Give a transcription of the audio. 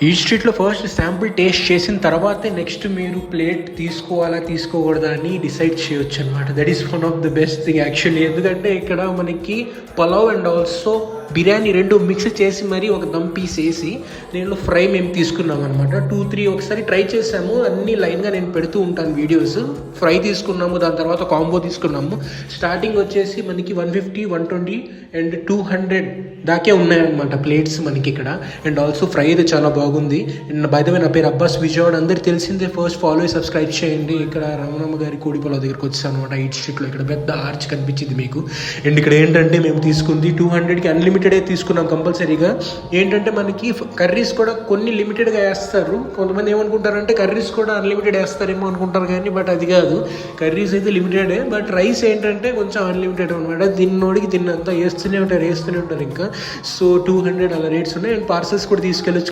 ఈ స్ట్రీట్లో first sample taste చేసిన తర్వాతే నెక్స్ట్ మీరు ప్లేట్ తీసుకోవాలా తీసుకోకూడదా అని డిసైడ్ చేయొచ్చు అనమాట. That is one of the best thing actually. ఎందుకంటే ఇక్కడ మనకి పలావ్ అండ్ ఆల్సో బిర్యానీ రెండు మిక్స్ చేసి మరీ ఒక దమ్ పీస్ వేసి దీనిలో ఫ్రై మేము తీసుకున్నాం అనమాట. 2-3 ఒకసారి ట్రై చేసాము. అన్నీ లైన్గా నేను పెడుతూ ఉంటాను వీడియోస్. ఫ్రై తీసుకున్నాము, దాని తర్వాత కాంబో తీసుకున్నాము. స్టార్టింగ్ వచ్చేసి మనకి 150, 120 అండ్ 200 దాకే ఉన్నాయన్నమాట ప్లేట్స్ మనకి ఇక్కడ. అండ్ ఆల్సో ఫ్రై అయితే చాలా బాగుంది. అండ్ బై ద వే నా పేరు అబ్బాస్ విజయవాడ, అందరికి తెలిసిందే. ఫస్ట్ ఫాలో సబ్స్క్రైబ్ చేయండి. ఇక్కడ రమణమ్మ గారి కోడిపొలావ్ దగ్గరికి వచ్చాను అనమాట. 8th స్ట్రీట్లో ఇక్కడ పెద్ద ఆర్చ్ కనిపించింది మీకు. అండ్ ఇక్కడ ఏంటంటే మేము తీసుకుంది 200కి అన్లిమిటెడే తీసుకున్నాం కంపల్సరీగా. ఏంటంటే మనకి కర్రీస్ కూడా కొన్ని లిమిటెడ్గా వేస్తారు. కొంతమంది ఏమనుకుంటారంటే కర్రీస్ కూడా అన్లిమిటెడ్ వేస్తారేమో అనుకుంటారు కానీ బట్ అది కాదు. కర్రీస్ అయితే లిమిటెడే, బట్ రైస్ ఏంటంటే కొంచెం అన్లిమిటెడ్ అనమాట. తిన్నోడికి తిన్నంతా వేస్తూనే ఉంటారు ఇంకా. సో 200 అలా రేట్స్ ఉన్నాయి. అండ్ పార్సల్స్ కూడా తీసుకెళ్ళచ్చు.